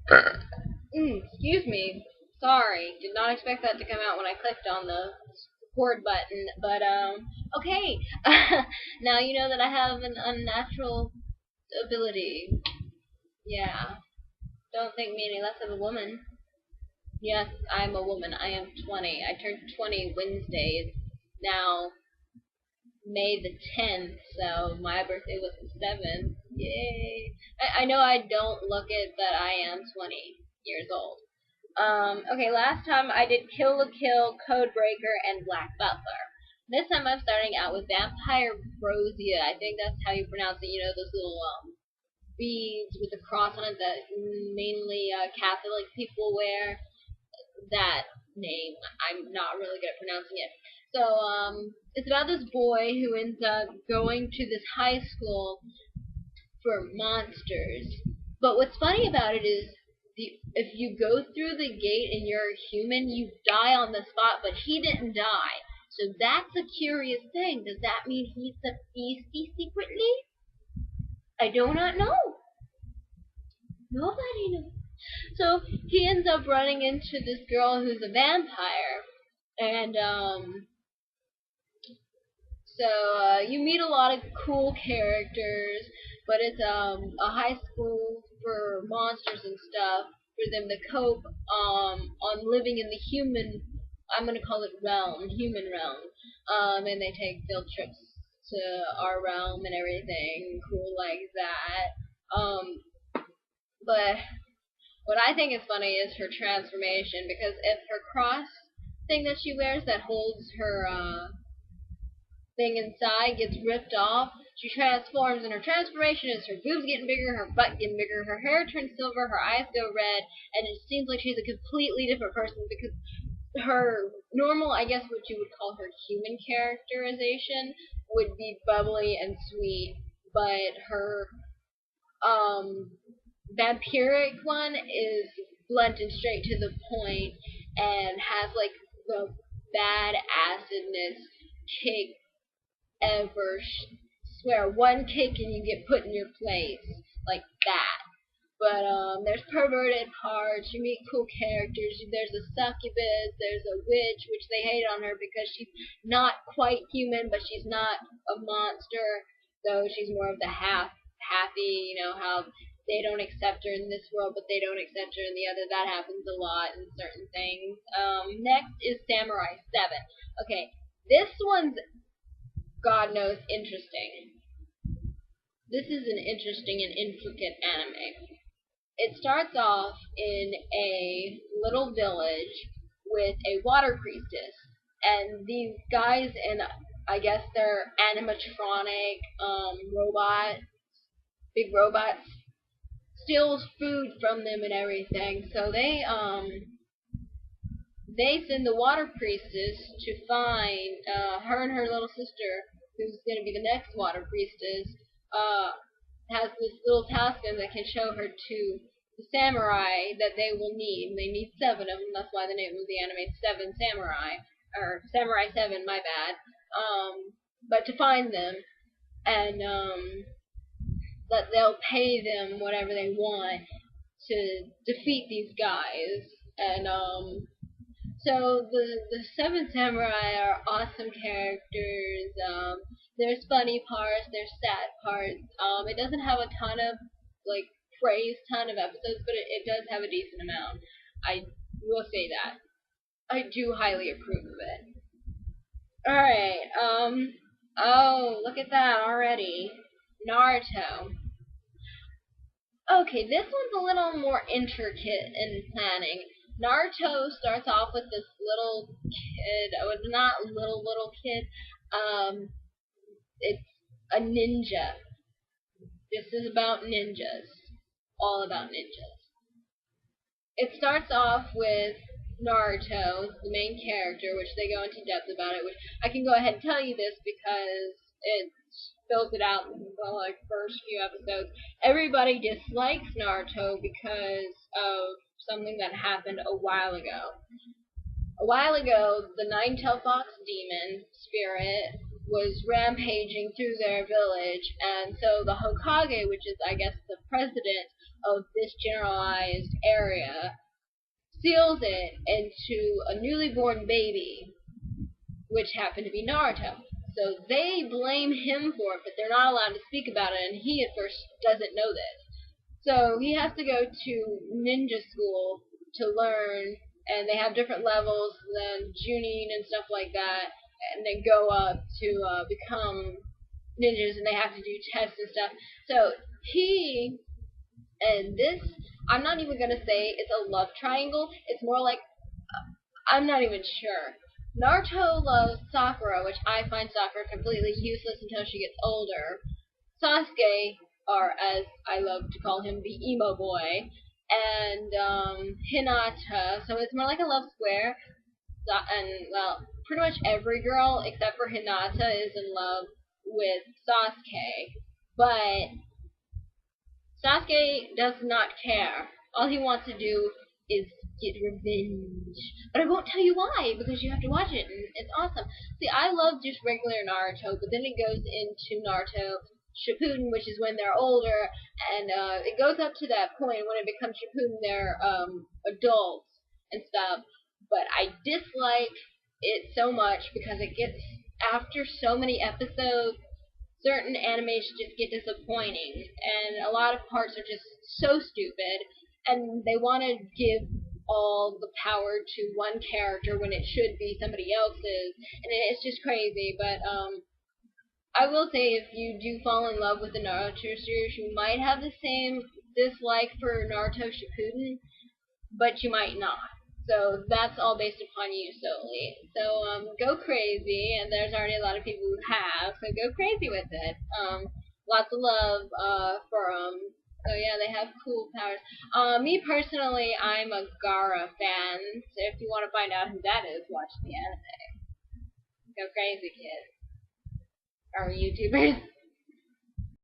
Excuse me. Sorry, did not expect that to come out when I clicked on the record button. But okay. Now you know that I have an unnatural ability. Yeah. Don't think me any less of a woman. Yes, I'm a woman. I am 20. I turned 20 Wednesday. It's now May the 10th, so my birthday was the 7th. Yay! I know I don't look it, but I am 20 years old. Okay, last time I did Kill la Kill, Codebreaker, and Black Butler. This time I'm starting out with Vampire Rosia. I think that's how you pronounce it. You know, those little beads with a cross on it that mainly Catholic people wear. That name, I'm not really good at pronouncing it. So, it's about this boy who ends up going to this high school for monsters. But what's funny about it is if you go through the gate and you're a human, you die on the spot, but he didn't die. So that's a curious thing. Does that mean he's a beastie secretly? I do not know. Nobody knows. So he ends up running into this girl who's a vampire, and you meet a lot of cool characters, but it's a high school for monsters and stuff for them to cope on living in the human. I'm gonna call it realm, human realm. And they take field trips to our realm and everything cool like that. But what I think is funny is her transformation because if her cross thing that she wears that holds her thing inside gets ripped off, she transforms, and her transformation is her boobs getting bigger, her butt getting bigger, her hair turns silver, her eyes go red, and it seems like she's a completely different person because her normal, I guess what you would call her human characterization, would be bubbly and sweet, but her um, vampiric one is blunt and straight to the point and has like the bad acidness kick ever. Swear one kick and you get put in your place like that. But there's perverted parts. You meet cool characters. There's a succubus. There's a witch, which they hate on her because she's not quite human, but she's not a monster. So she's more of the happy. You know how they don't accept her in this world, but they don't accept her in the other. That happens a lot in certain things. Next is Samurai 7. Okay, this one's God knows interesting. This is an interesting and intricate anime. It starts off in a little village with a water priestess, and these guys, and I guess they're animatronic robot, big robots, steals food from them and everything. So they send the water priestess to find her and her little sister, who's going to be the next water priestess. Uh, has this little talisman that can show her to the samurai that they will need. And they need seven of them. That's why the name of the anime is Seven Samurai, or Samurai Seven. My bad. But to find them, and that they'll pay them whatever they want to defeat these guys. And so the seven samurai are awesome characters. There's funny parts, there's sad parts. It doesn't have a ton of like ton of episodes, but it does have a decent amount. I will say that. I do highly approve of it. All right. Oh, look at that already. Naruto. Okay, this one's a little more intricate in planning. Naruto starts off with this little kid, oh, not little kid. Um, it's a ninja. This is about ninjas, all about ninjas. It starts off with Naruto, the main character, which they go into depth about it. Which I can go ahead and tell you this because it spills it out in the like first few episodes. Everybody dislikes Naruto because of something that happened a while ago. A while ago, the Nine-Tailed Fox demon spirit was rampaging through their village, and so the Hokage, which is I guess the president of this generalized area, seals it into a newly born baby, which happened to be Naruto. So they blame him for it, but they're not allowed to speak about it, and he at first doesn't know this. So he has to go to ninja school to learn, and they have different levels than Junin and stuff like that, and they go up to become ninjas, and they have to do tests and stuff. So he and this, I'm not even gonna say it's a love triangle. It's more like I'm not even sure. Naruto loves Sakura, which I find Sakura completely useless until she gets older. Sasuke, or as I love to call him, the emo boy, and Hinata. So it's more like a love square. And well, pretty much every girl except for Hinata is in love with Sasuke, but Sasuke does not care. All he wants to do is get revenge. But I won't tell you why, because you have to watch it, and it's awesome. See, I love just regular Naruto, but then it goes into Naruto Shippuden, which is when they're older, and it goes up to that point when it becomes Shippuden, they're adults and stuff. But I dislike it so much because it gets, after so many episodes, certain animations just get disappointing, and a lot of parts are just so stupid, and they want to give all the power to one character when it should be somebody else's, and it's just crazy. But I will say, if you do fall in love with the Naruto series, you might have the same dislike for Naruto Shippuden, but you might not. So that's all based upon you solely. So go crazy, and there's already a lot of people who have. So go crazy with it. Lots of love for them. So yeah, they have cool powers. Me personally, I'm a Gara fan. So if you want to find out who that is, watch the anime. Go crazy, kids. Or YouTubers.